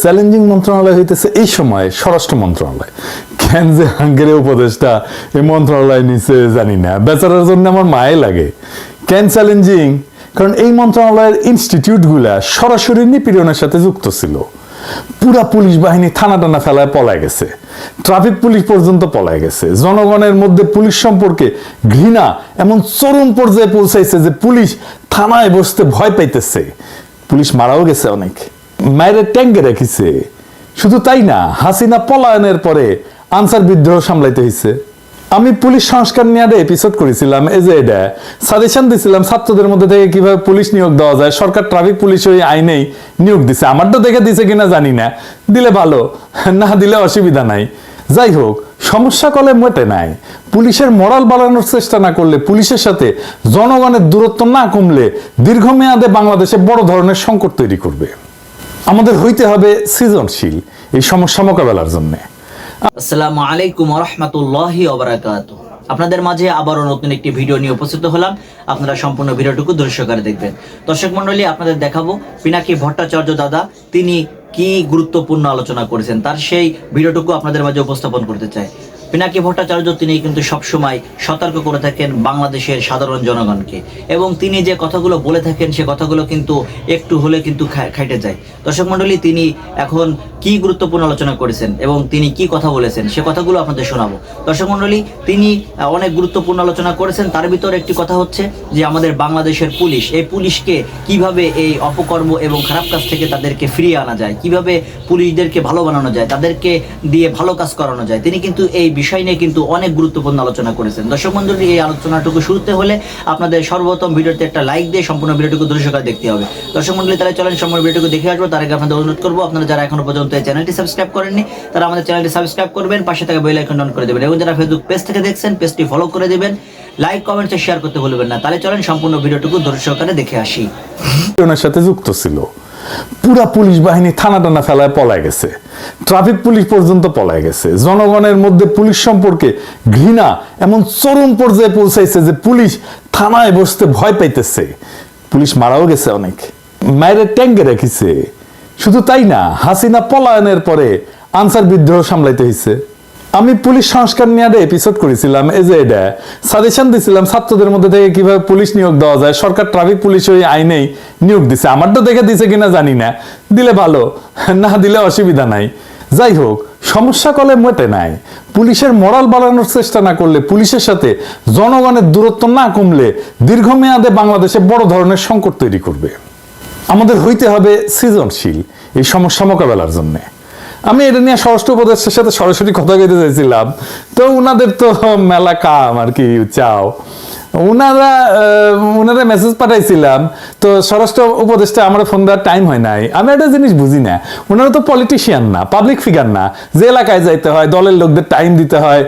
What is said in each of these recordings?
Challenging মন্ত্রণালয় হইতেছে এই সময় স্বরাষ্ট্র মন্ত্রণালয়। কেন যে হাঙ্গেরি উপদেষ্টা এই মন্ত্রণালয় নিচে জানি না, বেচারার জন্য আমার মায়ে লাগে। কেন চ্যালেঞ্জিং? কারণ এই মন্ত্রণালয়ের ইনস্টিটিউটগুলা সরাসরি নিপীড়নের সাথে যুক্ত ছিল। পুরা পুলিশ বাহিনী থানা টানা ফেলায় পলায় গেছে, ট্রাফিক পুলিশ পর্যন্ত পলায় গেছে। জনগণের মধ্যে পুলিশ সম্পর্কে ঘৃণা এমন চরম পর্যায়ে পৌঁছাইছে যে পুলিশ থানায় বসতে ভয় পাইতেছে। পুলিশ মারাও গেছে অনেক, মায়ের ট্যাঙ্কে রেখেছে। শুধু তাই না, হাসিনা পলায়নের পরে আনসার বিদ্রোহ সামলাইতে হয়েছে। আমি পুলিশ সংস্কার নিয়ে একটা এপিসোড করেছিলাম, এই যে এটা সাজেশন দিছিলাম ছাত্রদের মধ্যে থেকে কিভাবে পুলিশ নিয়োগ দেওয়া যায়। সরকার ট্রাফিক পুলিশ ওই আইনেই নিয়োগ দিছে, আমারটা দেখে দিছে কিনা জানি না, দিলে ভালো, না দিলে অসুবিধা নাই। যাই হোক, সমস্যা কলে মেটে নাই। পুলিশের মোরাল বাড়ানোর চেষ্টা না করলে, পুলিশের সাথে জনগণের দূরত্ব না কমলে দীর্ঘমেয়াদে বাংলাদেশে বড় ধরনের সংকট তৈরি করবে। আমাদের হইতে হবে সৃজনশীল এই সমস্যা মোকাবেলার জন্য। আসসালামু আলাইকুম ওয়া রাহমাতুল্লাহি ওয়া বারাকাতুহু। আপনাদের মাঝে আবারও নতুন একটি ভিডিও নিয়ে উপস্থিত হলাম। আপনারা সম্পূর্ণ ভিডিওটুকু ধৈর্য সহকারে দেখবেন। দর্শক মণ্ডলী, আপনাদের দেখাবো পিনাকি ভট্টাচার্য দাদা তিনি কি গুরুত্বপূর্ণ আলোচনা করেছেন, তার সেই ভিডিওটুকু আপনাদের মাঝে উপস্থাপন করতে চাই। পিনাকি ভট্টাচার্য তিনি কিন্তু সবসময় সতর্ক করে থাকেন বাংলাদেশের সাধারণ জনগণকে, এবং তিনি যে কথাগুলো বলে থাকেন সে কথাগুলো কিন্তু একটু হলে কিন্তু খাইটে যায়। দর্শক মণ্ডলী, তিনি এখন কি গুরুত্বপূর্ণ আলোচনা করেছেন এবং তিনি কি কথা বলেছেন সে কথাগুলো আপনাদের শোনাবো। দর্শক মণ্ডলী, তিনি অনেক গুরুত্বপূর্ণ আলোচনা করেছেন। তার ভিতরে একটি কথা হচ্ছে যে আমাদের বাংলাদেশের পুলিশ, এই পুলিশকে কিভাবে এই অপকর্ম এবং খারাপ কাজ থেকে তাদেরকে ফিরিয়ে আনা যায়, কিভাবে পুলিশদেরকে ভালো বানানো যায়, তাদেরকে দিয়ে ভালো কাজ করানো যায়। তিনি কিন্তু এই বিষয় নিয়ে কিন্তু অনেক গুরুত্বপূর্ণ আলোচনা করেছেন। দর্শক মণ্ডলী, এই আলোচনাটুকু শুরুতে হলে আপনাদের সর্বপ্রথম ভিডিওতে একটা লাইক দিয়ে সম্পূর্ণ ভিডিওটুকু ধৈর্য সহকারে দেখতে হবে। দর্শক মণ্ডলী, তাহলে চলেন সম্পূর্ণ ভিডিওটুকু দেখে আসবো। তার আগে আপনাদের অনুরোধ করবো, আপনারা যারা এখনো পর্যন্ত এই চ্যানেলটি সাবস্ক্রাইব করেননি তারা আমাদের চ্যানেলটি সাবস্ক্রাইব করবেন, পাশে থাকা বেল আইকন অন করে দেবেন, এবং যারা ফেসবুক পেজ থেকে দেখছেন পেজটি ফলো করে দেবেন, লাইক কমেন্টস শেয়ার করতে ভুলবেন না। তাহলে চলেন সম্পূর্ণ ভিডিওটুকু ধৈর্য সহকারে দেখে আসি। ওনার সাথে যুক্ত ছিল, পুরা পুলিশ বাহিনী থানা টানা ফেলায় পলায় গেছে, ট্রাফিক পুলিশ পর্যন্ত পলায় গেছে। জনগণের মধ্যে পুলিশ সম্পর্কে ঘৃণা এমন চরম পর্যায়ে পৌঁছাইছে যে পুলিশ থানায় বসতে ভয় পাইতেছে। পুলিশ মারাও গেছে অনেক, মায়ের ট্যাঙ্কে রেখেছে। শুধু তাই না, হাসিনা পলায়নের পরে আনসার বিদ্রোহ সামলাইতে হয়েছে। আমি পুলিশ সংস্কার নিয়ে একটা এপিসোড করেছিলাম, এই যে এটা সাজেশন দিছিলাম ছাত্রদের মধ্যে থেকে কিভাবে পুলিশ নিয়োগ দেওয়া যায়। সরকার ট্রাফিক পুলিশ ওই আইনেই নিয়োগ দিছে, আমারটা দেখে দিছে কিনা জানি না, দিলে ভালো, না দিলে অসুবিধা নাই। যাই হোক, সমস্যা কলে মেটে নাই। পুলিশের মোরাল বাড়ানোর চেষ্টা না করলে, পুলিশের সাথে জনগণের দূরত্ব না কমলে দীর্ঘমেয়াদে বাংলাদেশে বড় ধরনের সংকট তৈরি করবে। আমাদের হইতে হবে সৃজনশীল এই সমস্যা মোকাবেলার জন্য। আমি এটা নিয়ে স্বরাষ্ট্র উপদেষ্টার সাথে সরাসরি কথা বলতে চাইছিলাম, তো উনাদের তো মেলা কাম আর কি চাও, উনারা মেসেজ পাঠাইছিলাম, তো স্বরাষ্ট্র উপদেষ্টা আমার ফোন দেওয়ার টাইম হয় নাই। আমি একটা জিনিস বুঝি না, ওনারা তো পলিটিশিয়ান না, পাবলিক ফিগার না, যে এলাকায় যাইতে হয়, দলের লোকদের টাইম দিতে হয়,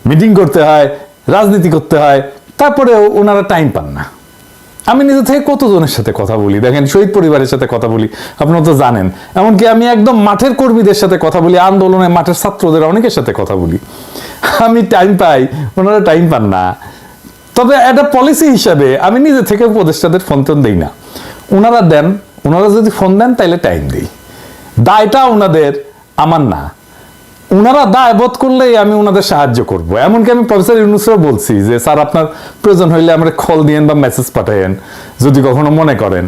মিটিং করতে হয়, রাজনীতি করতে হয়, তারপরেও ওনারা টাইম পান না। আমি নিজে থেকে কতজনের সাথে কথা বলি, দেখেন শহীদ পরিবারের সাথে কথা বলি, আপনারা তো জানেন। এমনকি আমি একদম মাঠের কর্মীদের সাথে কথা বলি, আন্দোলনে মাঠের ছাত্রদের অনেকের সাথে কথা বলি। আমি টাইম পাই, ওনারা টাইম পান না। তবে একটা পলিসি হিসাবে আমি নিজে থেকে উপদেষ্টাদের ফোন টোন দিই না, ওনারা দেন। ওনারা যদি ফোন দেন তাইলে টাইম দিই, দায়টা ওনাদের, আমার না। ওনারা দায় বোধ করলেই আমি ওনাদের সাহায্য করব। এমনকি আমি প্রফেসর ইউনূসও বলছি যে স্যার, আপনার প্রয়োজন হইলে আমরা কল দিয়েন বা মেসেজ পাঠাইন, যদি কখনো মনে করেন,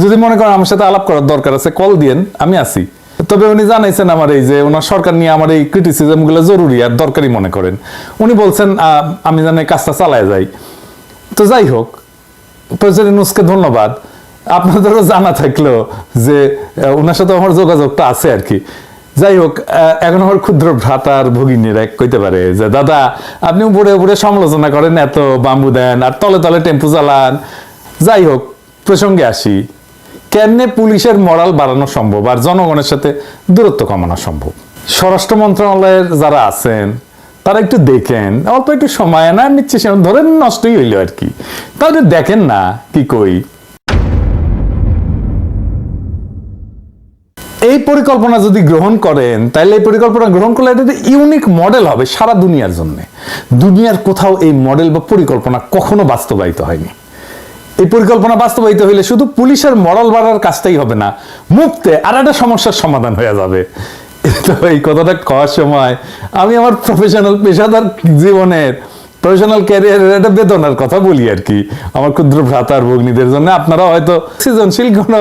যদি মনে করেন আমার সাথে আলাপ করার দরকার আছে, কল দিয়েন, আমি আছি। তবে উনি জানাইছেন আমার এই যে ওনার সরকার নিয়ে আমার এই ক্রিটিসিজম গুলো জরুরি আর দরকারি মনে করেন। উনি বলছেন আমি জানি কাজটা চালায় যাই। তো যাই হোক, প্রফেসর ইউনূসকে ধন্যবাদ। আপনাদেরও জানা থাকলো যে ওনার সাথে আমার যোগাযোগটা আছে আর কি। যাই হোক, এখন আমার ক্ষুদ্র ভ্রাতার ভগিনীরা কইতে পারে যে দাদা, আপনি উপরে উপরে সমালোচনা করেন, এত বাম্বু দেন আর তলে তলে টেম্পু চালান। যাই হোক, প্রসঙ্গে আসি, কেমনে পুলিশের মরাল বাড়ানো সম্ভব আর জনগণের সাথে দূরত্ব কমানো সম্ভব। স্বরাষ্ট্র মন্ত্রণালয়ের যারা আছেন তারা একটু দেখেন, অল্প একটু সময় না নিচ্ছে, সে ধরেন নষ্টই হইল আর কি, তাহলে দেখেন না কি কই। এই পরিকল্পনা যদি গ্রহণ করেন, তাহলে এই পরিকল্পনা গ্রহণ করলে এটা ইউনিক মডেল হবে সারা দুনিয়ার জন্য। দুনিয়ার কোথাও এই মডেল বা পরিকল্পনা কখনো বাস্তবায়িত হয়নি। এই পরিকল্পনা বাস্তবায়িত হইলে শুধু পুলিশের মরাল বাড়ার কাজটাই হবে না, মুক্তে আর একটা সমস্যার সমাধান হয়ে যাবে। তো এই কথাটা কওয়ার সময় আমি আমার প্রফেশনাল পেশাদার জীবনের প্রফেশনাল ক্যারিয়ারের একটা বেদনার কথা বলি আর কি, আমার ক্ষুদ্র ভ্রাতার ভগ্নীদের জন্য। আপনারা হয়তো সৃজনশীল কোনো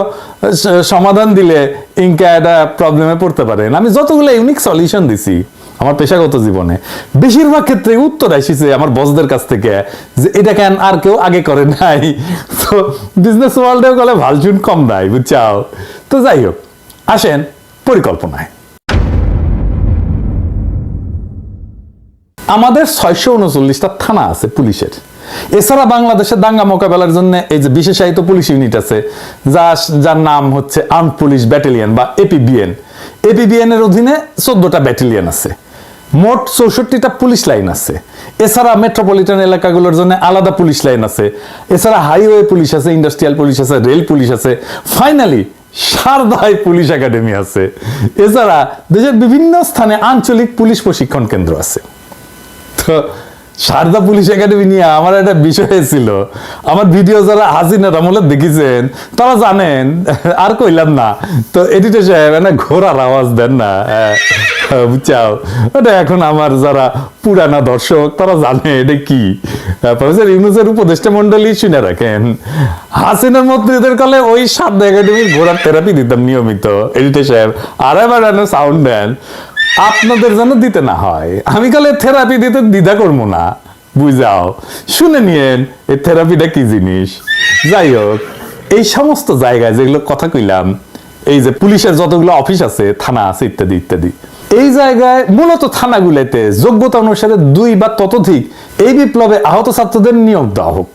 সমাধান দিলে ইনকা একটা প্রবলেমে পড়তে পারেন। আমি যতগুলো ইউনিক সলিউশন দিছি আমার পেশাগত জীবনে, বেশিরভাগ ক্ষেত্রে উত্তর আসিছে আমার বসদের কাছ থেকে যে এটা কেন আর কেউ আগে করে নাই। তো বিজনেস ওয়ার্ল্ডেও গেলে ভালচুন কম নাই, বুঝছাও। তো যাই হোক, আসেন পরিকল্পনায়। আমাদের 639টা থানা আছে পুলিশের। এছাড়া বাংলাদেশের দাঙ্গা মোকাবেলার জন্য এই যে বিশেষায়িত পুলিশ ইউনিট আছে, যার নাম হচ্ছে আর্মড পুলিশ ব্যাটালিয়ন বা এপিবিএন। এপিবিএন এর অধীনে 14টা ব্যাটালিয়ন আছে, মোট 64টা পুলিশ লাইন আছে। এছাড়া মেট্রোপলিটন এলাকাগুলোর জন্য আলাদা পুলিশ লাইন আছে। এছাড়া হাইওয়ে পুলিশ আছে, ইন্ডাস্ট্রিয়াল পুলিশ আছে, রেল পুলিশ আছে, ফাইনালি সারদায় পুলিশ একাডেমি আছে। এছাড়া দেশের বিভিন্ন স্থানে আঞ্চলিক পুলিশ প্রশিক্ষণ কেন্দ্র আছে। তো সারদা পুলিশ একাডেমি নিয়ে আমার একটা বিষয় ছিল, আমার ভিডিও যারা হাসিনার আমলে দেখেছেন তারা জানেন, আর কইলাম না। তো এডিটর সাহেব না ঘোড়ার আওয়াজ দেন না, বুঝছাও। এটা এখন আমার যারা পুরানা দর্শক তারা জানে এটা কি। প্রফেসর ইউনূসের উপদেষ্টা মন্ডলী শুনে রাখেন, হাসিনার মন্ত্রীদের কালে ওই সারদা একাডেমির ঘোড়ার থেরাপি দিতাম নিয়মিত। এডিটর সাহেব আর এবার সাউন্ড দেন, আপনাদের যেন দিতে না হয়। আমি কালে থেরাপি দিতে দ্বিধা করবো না, বুঝাও। শুনে নিয়েন এই থেরাপিটা কি জিনিস। যাই হোক, এই সমস্ত জায়গায় যেগুলো কথা কইলাম, এই যে পুলিশের যতগুলো অফিস আছে, থানা আছে, ইত্যাদি ইত্যাদি, এই জায়গায় মূলত থানাগুলোতে যোগ্যতা অনুসারে 2 বা ততোধিক এই বিপ্লবে আহত ছাত্রদের নিয়োগ দেওয়া হোক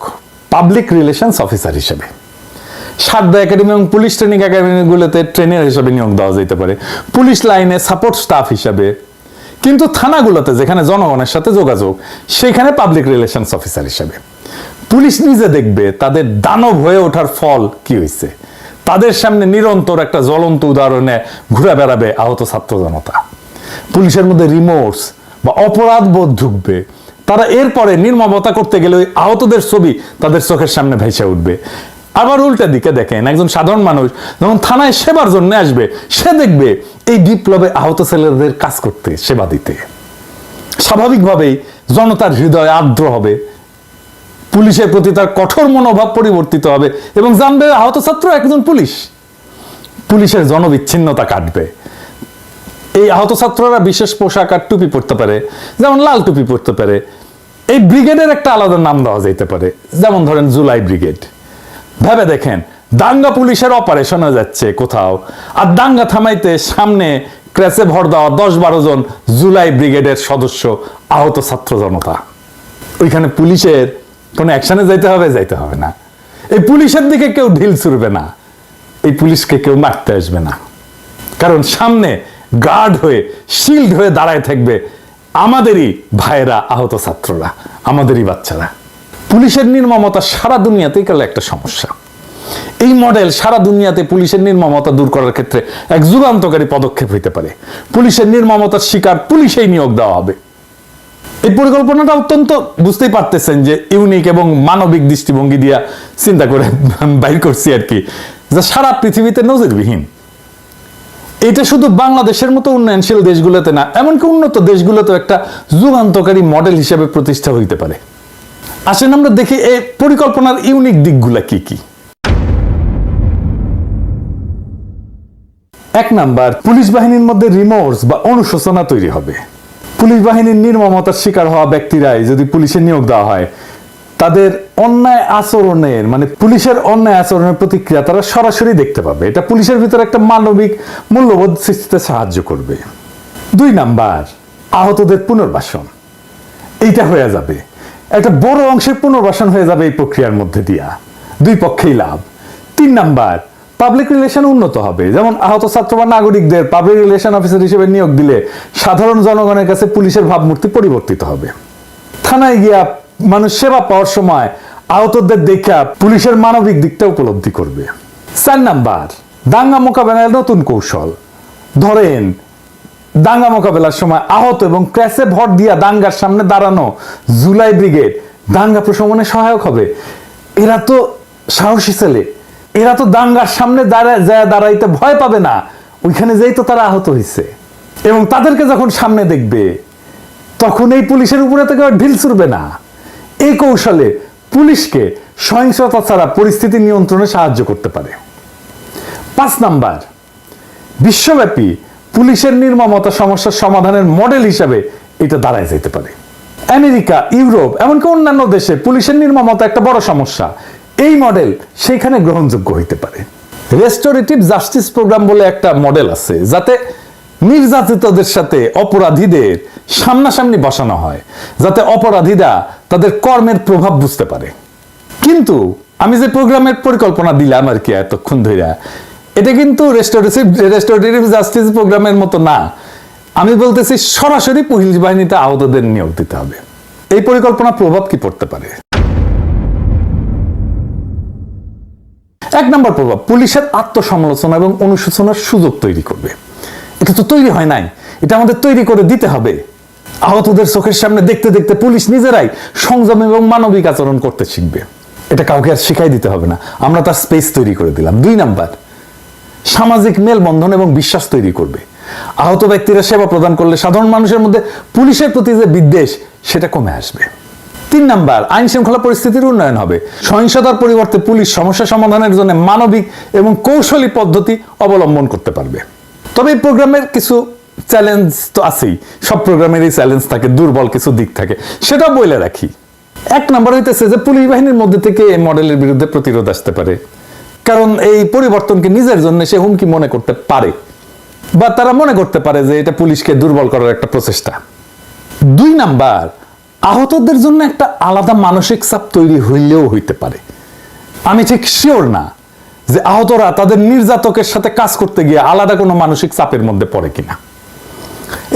পাবলিক রিলেশনস অফিসার হিসেবে। সারদা একাডেমি এবং পুলিশ ট্রেনিং একাডেমিগুলোতে ট্রেনার হিসেবে নিয়োগ দেওয়া যেতে পারে, পুলিশ লাইনে সাপোর্ট স্টাফ হিসেবে। কিন্তু থানাগুলোতে যেখানে জনগণের সাথে যোগাযোগ, সেখানে পাবলিক রিলেশনস অফিসার হিসেবে। পুলিশ নিজে দেখবে তাদের দানব হয়ে ওঠার ফল কি হয়েছে, তাদের সামনে নিরন্তর একটা জ্বলন্ত উদাহরণে ঘুরে বেড়াবে আহত ছাত্র জনতা। পুলিশের মধ্যে রিমোর্স বা অপরাধ বোধ ঢুকবে, তারা এরপরে নির্মমতা করতে গেলে ওই আহতদের ছবি তাদের চোখের সামনে ভেসে উঠবে। আবার উল্টা দিকে দেখেন, একজন সাধারণ মানুষ যখন থানায় সেবার জন্য আসবে, সে দেখবে এই বিপ্লবে আহত ছেলেদের কাজ করতে, সেবা দিতে। স্বাভাবিকভাবেই জনতার হৃদয় আর্দ্র হবে, পুলিশের প্রতি তার কঠোর মনোভাব পরিবর্তিত হবে এবং জানবে আহত ছাত্র একজন পুলিশ। পুলিশের জনবিচ্ছিন্নতা কাটবে। এই আহত ছাত্ররা বিশেষ পোশাক আর টুপি পরতে পারে, যেমন লাল টুপি পরতে পারে। এই ব্রিগেডের একটা আলাদা নাম দেওয়া যেতে পারে, যেমন ধরেন জুলাই ব্রিগেড। ভেবে দেখেন, দাঙ্গা পুলিশের অপারেশনে যাচ্ছে কোথাও, আর দাঙ্গা থামাইতে সামনে ক্র্যাশে ভর দেওয়া 10-12 জন জুলাই ব্রিগেডের সদস্য আহত ছাত্র জনতা। ওইখানে পুলিশের কোনো অ্যাকশনে যাইতে হবে না। এই পুলিশের দিকে কেউ ঢিল ছুড়বে না, এই পুলিশকে কেউ মারতে আসবে না, কারণ সামনে গার্ড হয়ে, শিল্ড হয়ে দাঁড়ায় থাকবে আমাদেরই ভাইয়েরা, আহত ছাত্ররা, আমাদেরই বাচ্চারা। পুলিশের নির্মমতা সারা দুনিয়াতেই কালে একটা সমস্যা। এই মডেল সারা দুনিয়াতে পুলিশের নির্মমতা দূর করার ক্ষেত্রে এক যুগান্তকারী পদক্ষেপ হইতে পারে। পুলিশের নির্মমতার শিকার পুলিশেই নিয়োগ দেওয়া হবে। এই পরিকল্পনাটা অত্যন্ত, বুঝতেই পারতেছেন যে ইউনিক এবং মানবিক দৃষ্টিভঙ্গি দিয়া চিন্তা করে বাইর করছি আর কি, যা সারা পৃথিবীতে নজিরবিহীন। এটা শুধু বাংলাদেশের মতো উন্নয়নশীল দেশগুলোতে না, এমনকি উন্নত দেশগুলোতেও একটা যুগান্তকারী মডেল হিসেবে প্রতিষ্ঠা হইতে পারে। আসেন আমরা দেখি এই পরিকল্পনার ইউনিক দিকগুলা কি কি। 1 নাম্বার, পুলিশ বাহিনীর মধ্যে রিমোর্স বা অনুশোচনা তৈরি হবে। পুলিশ বাহিনীর নির্মমতার শিকার হওয়া ব্যক্তিরাই যদি পুলিশে নিয়োগ দেওয়া হয়, তাদের অন্যায় আচরণের, মানে পুলিশের অন্যায় আচরণের প্রতিক্রিয়া তারা সরাসরি দেখতে পাবে। এটা পুলিশের ভিতরে একটা মানবিক মূল্যবোধ সৃষ্টিতে সাহায্য করবে। 2 নাম্বার, আহতদের পুনর্বাসন। এইটা হয়ে যাবে, একটা বড় অংশের পুনর্বাসন হয়ে যাবে এই প্রক্রিয়ার মধ্যে দিয়া, 2 পক্ষেই লাভ। 3 নাম্বার, পাবলিক রিলেশন উন্নত হবে। যেমন আহত ছাত্র বা নাগরিকদের পাবলিক রিলেশন অফিসার হিসেবে নিয়োগ দিলে সাধারণ জনগণের কাছে পুলিশের ভাবমূর্তি পরিবর্তিত হবে। থানায় গিয়া মানুষ সেবা পাওয়ার সময় আহতদের দেখা পুলিশের মানবিক দিকটা উপলব্ধি করবে। 4 নাম্বার, দাঙ্গা মোকাবেলার নতুন কৌশল। ধরেন দাঙ্গা মোকাবেলার সময় আহত এবং ক্র্যাশে ভর দিয়া দাঙ্গার সামনে দাঁড়ানো জুলাই ব্রিগেড দাঙ্গা প্রশমনে সহায়ক হবে। এরা তো সাহসী ছেলে, এরা তো দাঙ্গার সামনে দাঁড়াইতে ভয় পাবে না, ওইখানে যেই তো তারা আহত হয়েছে। এবং তাদেরকে যখন সামনে দেখবে তখন এই পুলিশের উপরে থেকে ঢিল ছুড়বে না। এই কৌশলে পুলিশকে সহিংসতা ছাড়া পরিস্থিতি নিয়ন্ত্রণে সাহায্য করতে পারে। 5 নাম্বার, বিশ্বব্যাপী পুলিশের নির্মমতা সমস্যার সমাধানের মডেল হিসাবে এটা দাঁড়ায় যেতে পারে। আমেরিকা, ইউরোপ, এমনকি অন্যান্য দেশে পুলিশের নির্মমতা একটা বড় সমস্যা। এই মডেল সেইখানে গ্রহণযোগ্য হইতে পারে। রেস্টোরেটিভ জাস্টিস প্রোগ্রাম বলে একটা মডেল আছে, যাতে নির্যাতিতদের সাথে অপরাধীদের সামনাসামনি বসানো হয়, যাতে অপরাধীরা তাদের কর্মের প্রভাব বুঝতে পারে। কিন্তু আমি যে প্রোগ্রামের পরিকল্পনা দিলাম আর কি এতক্ষণ ধরে, এটা কিন্তু রেস্টোরেটিভ জাস্টিস প্রোগ্রামের মতো না। আমি বলতেছি সরাসরি পুলিশ বাহিনীতে আহতদের নিয়োগ দিতে হবে। এই পরিকল্পনা প্রভাব কি পড়তে পারে? 1 নম্বর প্রভাব, পুলিশের আত্মসমালোচনা এবং অনুশোচনার সুযোগ তৈরি করবে। এটা তো তৈরি হয় নাই, এটা আমাদের তৈরি করে দিতে হবে। আহতদের চোখের সামনে দেখতে দেখতে পুলিশ নিজেরাই সংযম এবং মানবিক আচরণ করতে শিখবে। এটা কাউকে আর শিখাই দিতে হবে না, আমরা তার স্পেস তৈরি করে দিলাম। 2 নাম্বার, সামাজিক মেলবন্ধন এবং বিশ্বাস তৈরি করবে। আহত ব্যক্তিরা সেবা প্রদান করলে সাধারণ মানুষের মধ্যে পুলিশের প্রতি যে বিদ্বেষ সেটা কমে আসবে। 3 নাম্বার, আইন শৃঙ্খলা পরিস্থিতির উন্নয়ন হবে। সহিংসতার পরিবর্তে পুলিশ সমস্যা সমাধানের জন্য মানবিক এবং কৌশলী পদ্ধতি অবলম্বন করতে পারবে। তবে এই প্রোগ্রামের কিছু চ্যালেঞ্জ তো আছেই, সব প্রোগ্রামেরই চ্যালেঞ্জ থাকে, দুর্বল কিছু দিক থাকে, সেটা বলে রাখি। 1 নাম্বার হইতেছে যে পুলিশ বাহিনীর মধ্যে থেকে এই মডেলের বিরুদ্ধে প্রতিরোধ আসতে পারে, কারণ এই পরিবর্তনকে নিজের জন্য সে হুমকি মনে করতে পারে, বা তারা মনে করতে পারে যে এটা পুলিশকে দুর্বল করার একটা প্রচেষ্টা। 2 নাম্বার, আহতদের জন্য একটা আলাদা মানসিক চাপ তৈরি হইলেও হইতে পারে। আমি ঠিক শিওর না যে আহতরা তাদের নির্যাতকের সাথে কাজ করতে গিয়ে আলাদা কোনো মানসিক চাপের মধ্যে পড়ে কিনা,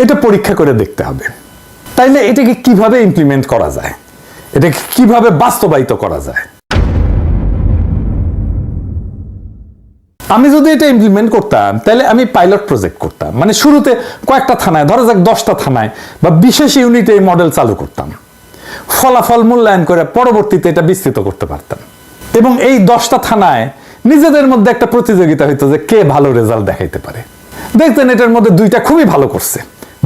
এটা পরীক্ষা করে দেখতে হবে। তাইলে এটাকে কিভাবে ইমপ্লিমেন্ট করা যায়, এটাকে কিভাবে বাস্তবায়িত করা যায়? আমি যদি এটা ইমপ্লিমেন্ট করতাম তাহলে আমি পাইলট প্রজেক্ট করতাম, মানে শুরুতে কয়েকটা থানায়, ধরা যাক 10টা থানায় বা বিশেষ ইউনিটে এই মডেল চালু করতাম। ফলাফল মূল্যায়ন করে পরবর্তীতে এটা বিস্তৃত করতে পারতাম। এবং এই 10টা থানায় নিজেদের মধ্যে একটা প্রতিযোগিতা হইতো যে কে ভালো রেজাল্ট দেখাইতে পারে। দেখতেন এটার মধ্যে 2টা খুবই ভালো করছে,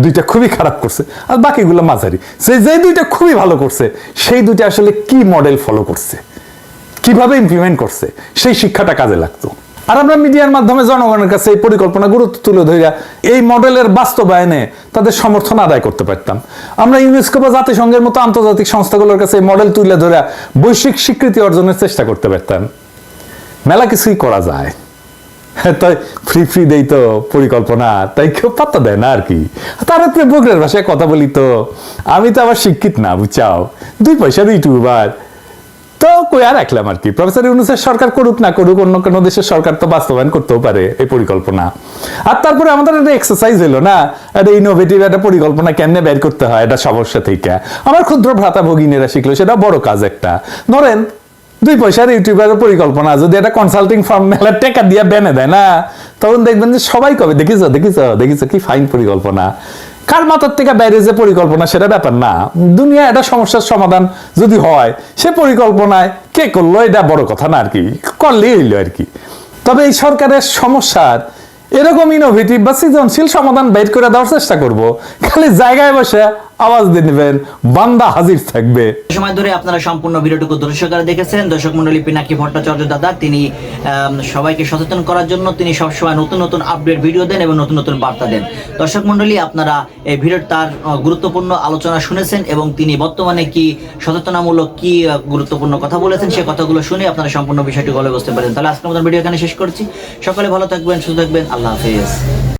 2টা খুবই খারাপ করছে, আর বাকিগুলো মাঝারি। যে 2টা খুবই ভালো করছে সেই 2টা আসলে কি মডেল ফলো করছে, কিভাবে ইমপ্লিমেন্ট করছে, সেই শিক্ষাটা কাজে লাগতো। আর আমরা মিডিয়ার মাধ্যমে জনগণের কাছে এই পরিকল্পনা গুরুত্ব তুলে ধরে এই মডেলের বাস্তবায়নে তাদের সমর্থন আদায় করতে পারতাম। আমরা ইউনেস্কো বা জাতিসংঘের মতো আন্তর্জাতিক সংস্থাগুলোর কাছে এই মডেল তুলে ধরে বৈশ্বিক স্বীকৃতি অর্জনের চেষ্টা করতে পারতাম। মেলা কিছুই করা যায়, তাই ফ্রি দেই তো পরিকল্পনা, তাই কেউ পাত্তা দেয় না আর কি। তার বগরের ভাষায় কথা বলি তো, আমি তো আবার শিক্ষিত না, বুঝাও, 2 পয়সার ইউটিউবার তো কই আর রাখলাম আর কি। প্রফেসর ইউনূসের সরকার করুক না করুক, অন্য কোনো দেশের সরকার তো বাস্তবায়ন করতেও পারে এই পরিকল্পনা। আর তারপরে আমাদের একটা এক্সারসাইজ হলো না, একটা ইনোভেটিভ একটা পরিকল্পনা কেমনে বের করতে হয় এটা সমস্যা থেকে। আমার ক্ষুদ্র ভ্রাতা ভগিনীরা শিখলো, সেটা বড় কাজ একটা। ধরেন 2 পয়সার ইউটিউবের পরিকল্পনা যদি একটা কনসাল্টিং ফার্ম মেলার টাকা দিয়ে বেনে দেয় না, তখন দেখবেন যে সবাই কবে দেখিস কি ফাইন পরিকল্পনা। কার মাথার থেকে বাইরে যে পরিকল্পনা সেটা ব্যাপার না, দুনিয়া একটা সমস্যার সমাধান যদি হয় সে পরিকল্পনায় কে করলো এটা বড় কথা না আর কি, করলেই হইলো আর কি। তবে এই সরকারের সমস্যার এরকম ইনোভেটিভ বা সৃজনশীল সমাধান বের করে দেওয়ার চেষ্টা করব। খালি জায়গায় বসে আওয়াজ দিয়ে নেবেন, বান্দা হাজির থাকবে। সময় ধরে আপনারা সম্পূর্ণ ভিডিওটুকু দর্শক দেখেছেন। দর্শক মন্ডলী, পিনাকি ভট্টাচার্য দাদা তিনি সবাইকে সচেতন করার জন্য তিনি সবসময় নতুন নতুন আপডেট ভিডিও দেন এবং নতুন নতুন বার্তা দেন। দর্শক মন্ডলী, আপনারা এই ভিডিওর তার গুরুত্বপূর্ণ আলোচনা শুনেছেন এবং তিনি বর্তমানে কি সচেতনামূলক কি গুরুত্বপূর্ণ কথা বলেছেন, সেই কথাগুলো শুনে আপনারা সম্পূর্ণ বিষয়টি গলে বুঝতে পারেন। তাহলে আজকের মতো ভিডিও এখানে শেষ করছি। সকলে ভালো থাকবেন, সুস্থ থাকবেন, আল্লাহ হাফেজ।